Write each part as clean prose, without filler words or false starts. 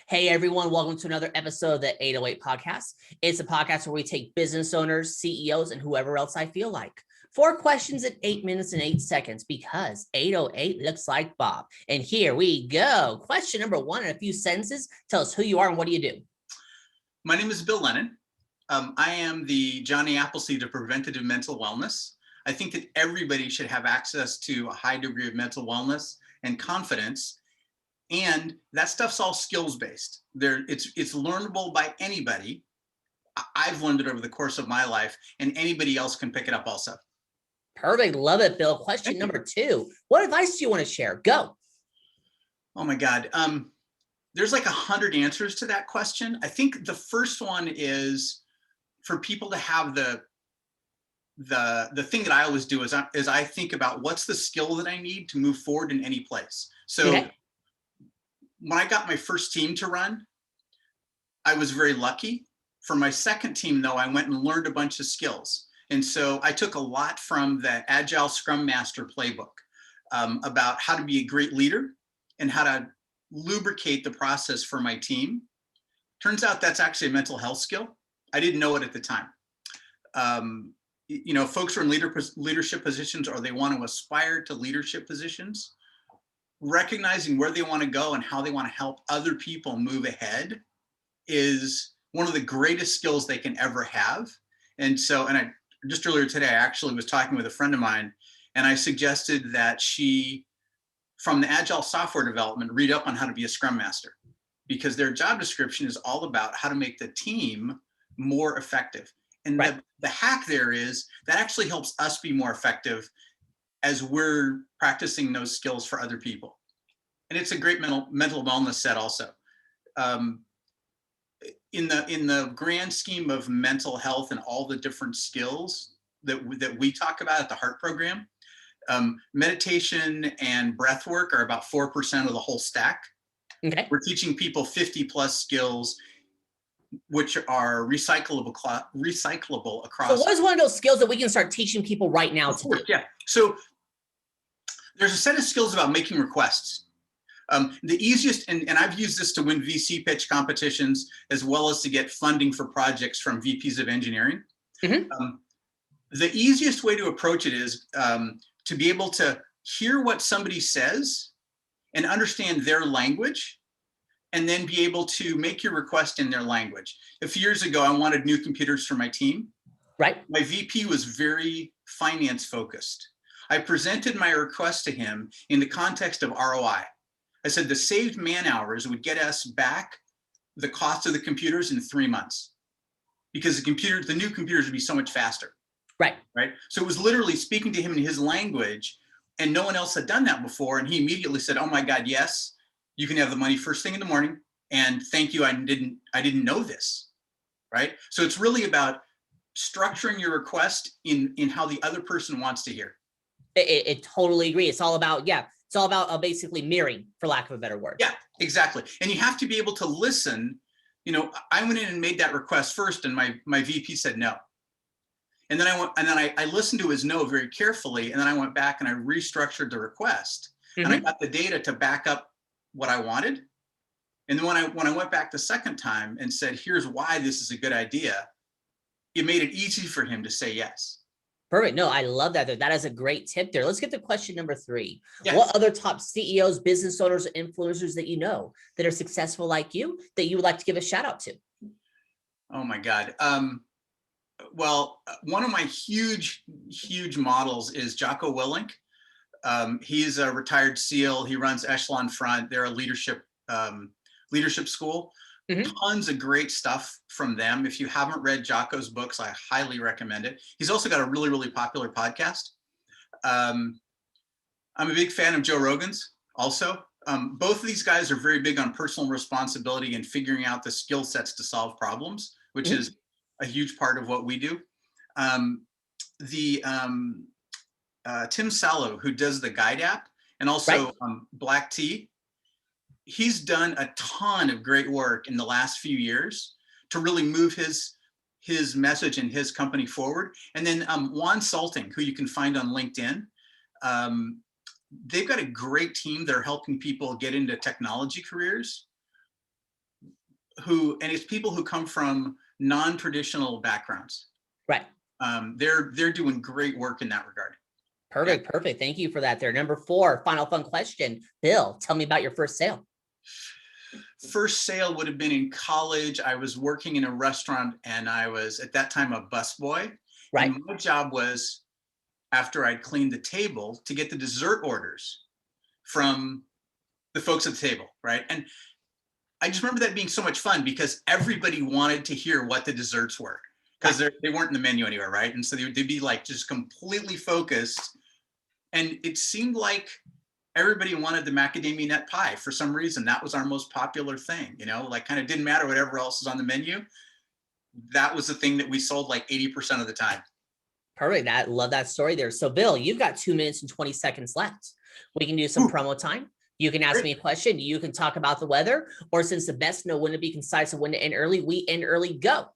Hey everyone, welcome to another episode of the 808 podcast. It's a podcast where we take business owners, CEOs, and whoever else I feel like. 4 questions in 8 minutes and 8 seconds because 808 looks like Bob. And here we go. Question number 1 in a few sentences. Tell us who you are and what do you do? My name is Bill Lennan. I am the Johnny Appleseed of preventative mental wellness. I think that everybody should have access to a high degree of mental wellness and confidence. And that stuff's all skills-based. It's learnable by anybody. I've learned it over the course of my life, and anybody else can pick it up also. Perfect. Love it, Bill. Question number 2. What advice do you want to share? Go. Oh my God. There's like 100 answers to that question. I think the first one is for people to have the thing that I always do is I think about what's the skill that I need to move forward in any place. So Okay. When I got my first team to run, I was very lucky. For my second team, though, I went and learned a bunch of skills. And so I took a lot from the Agile Scrum Master playbook about how to be a great leader and how to lubricate the process for my team. Turns out that's actually a mental health skill. I didn't know it at the time. Folks who are in leadership positions or they want to aspire to leadership positions, recognizing where they want to go and how they want to help other people move ahead is one of the greatest skills they can ever have. And I just earlier today, I actually was talking with a friend of mine and I suggested that she, from the Agile software development, read up on how to be a Scrum Master because their job description is all about how to make the team more effective. And Right. the hack there is that actually helps us be more effective as we're practicing those skills for other people. And it's a great mental wellness set also. In the grand scheme of mental health and all the different skills that we talk about at the HAERT program, meditation and breath work are about 4% of the whole stack. Okay. We're teaching people 50 plus skills which are recyclable across. So what is one of those skills that we can start teaching people right now to do? Yeah. So there's a set of skills about making requests. The easiest, and I've used this to win VC pitch competitions as well as to get funding for projects from VPs of engineering. Mm-hmm. The easiest way to approach it is to be able to hear what somebody says and understand their language and then be able to make your request in their language. A few years ago, I wanted new computers for my team. Right. My VP was very finance focused. I presented my request to him in the context of ROI. I said the saved man hours would get us back the cost of the computers in 3 months because the new computers would be so much faster. Right. So it was literally speaking to him in his language and no one else had done that before. And he immediately said, oh my God, yes, you can have the money first thing in the morning. And thank you, I didn't know this, right? So it's really about structuring your request in how the other person wants to hear. It totally agree. It's all about, it's all about basically mirroring, for lack of a better word. Yeah, exactly. And you have to be able to listen. I went in and made that request first and my VP said no. And then I listened to his no very carefully. And then I went back and I restructured the request and I got the data to back up what I wanted. And then when I went back the second time and said, here's why this is a good idea, it made it easy for him to say yes. Perfect. No, I love that. That is a great tip there. Let's get to question number 3. Yes. What other top CEOs, business owners, influencers that you know that are successful like you that you would like to give a shout out to? Oh my God. Well, one of my huge models is Jocko Willink. He's a retired SEAL. He runs Echelon Front. They're a leadership school. Tons of great stuff from them. If you haven't read Jocko's books, I highly recommend it. He's also got a really, really popular podcast. I'm a big fan of Joe Rogan's also. Both of these guys are very big on personal responsibility and figuring out the skill sets to solve problems, which is a huge part of what we do. Tim Sallow, who does the Guide app and also Black Tea, he's done a ton of great work in the last few years to really move his message and his company forward. And then Juan Salting, who you can find on LinkedIn, they've got a great team that are helping people get into technology careers. and it's people who come from non-traditional backgrounds. Right. They're doing great work in that regard. Perfect. Yeah. Perfect. Thank you for that there. Number 4, final fun question. Bill, tell me about your first sale. First sale would have been in college. I was working in a restaurant and I was at that time a busboy. Right. And my job was, after I'd cleaned the table, to get the dessert orders from the folks at the table, right? And I just remember that being so much fun because everybody wanted to hear what the desserts were because they weren't in the menu anywhere, right? And so they'd be like just completely focused. And it seemed like everybody wanted the macadamia nut pie for some reason. That was our most popular thing, you know, like kind of didn't matter whatever else is on the menu. That was the thing that we sold like 80% of the time. Perfect. I love that story there. So Bill, you've got 2 minutes and 20 seconds left. We can do some promo time. You can ask me a question. You can talk about the weather, or since the best know when to be concise and when to end early, we end early. Go.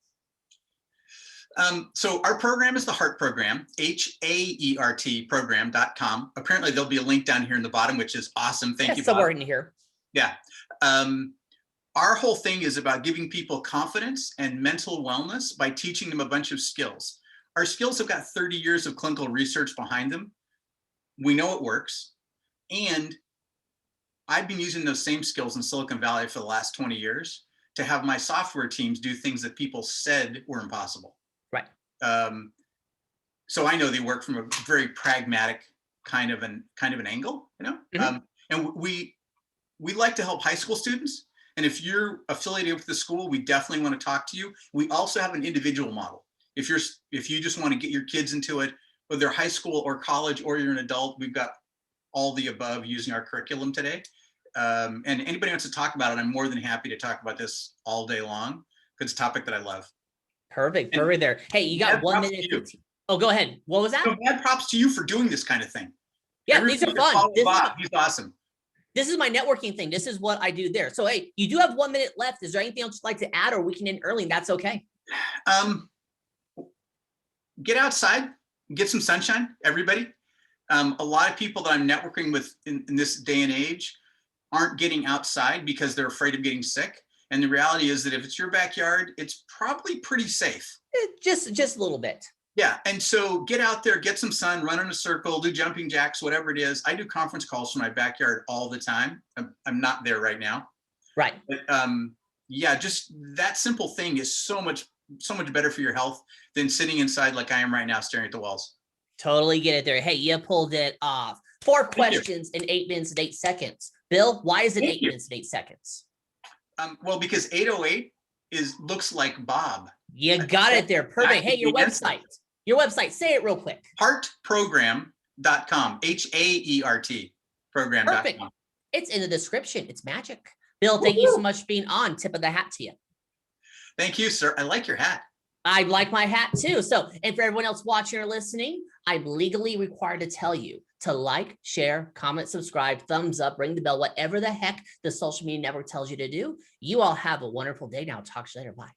So our program is the HAERT program, HAERT program.com. Apparently there'll be a link down here in the bottom, which is awesome. Thank you, Bob. Somewhere in here. Yeah. Our whole thing is about giving people confidence and mental wellness by teaching them a bunch of skills. Our skills have got 30 years of clinical research behind them. We know it works. And I've been using those same skills in Silicon Valley for the last 20 years to have my software teams do things that people said were impossible. Right. So I know they work from a very pragmatic kind of an angle, you know. Mm-hmm. And we like to help high school students. And if you're affiliated with the school, we definitely want to talk to you. We also have an individual model. If you just want to get your kids into it, whether they're high school or college or you're an adult, we've got all the above using our curriculum today. And anybody wants to talk about it, I'm more than happy to talk about this all day long because it's a topic that I love. Perfect. Perfect there. Hey, you got 1 minute. Oh, go ahead. What was that? So bad props to you for doing this kind of thing. Yeah, these are fun. He's awesome. This is my networking thing. This is what I do there. So, hey, you do have 1 minute left. Is there anything else you'd like to add, or we can end early and that's okay? Get outside, get some sunshine, everybody. A lot of people that I'm networking with in this day and age aren't getting outside because they're afraid of getting sick. And the reality is that if it's your backyard, it's probably pretty safe. Just a little bit. Yeah. And so get out there, get some sun, run in a circle, do jumping jacks, whatever it is. I do conference calls from my backyard all the time. I'm not there right now. Right. But yeah, just that simple thing is so much better for your health than sitting inside like I am right now, staring at the walls. Totally get it there. Hey, you pulled it off. 4 questions in 8 minutes and 8 seconds. Bill, why is it 8 minutes and 8 seconds? Well, because 808 looks like Bob. You got it there. Perfect. Hey, your website. Your website. Say it real quick. HAERTprogram.com. HAERT program.com. Perfect. It's in the description. It's magic. Bill, thank you so much for being on. Tip of the hat to you. Thank you, sir. I like your hat. I like my hat too. So, and for everyone else watching or listening, I'm legally required to tell you to like, share, comment, subscribe, thumbs up, ring the bell, whatever the heck the social media network tells you to do. You all have a wonderful day now. Talk to you later. Bye.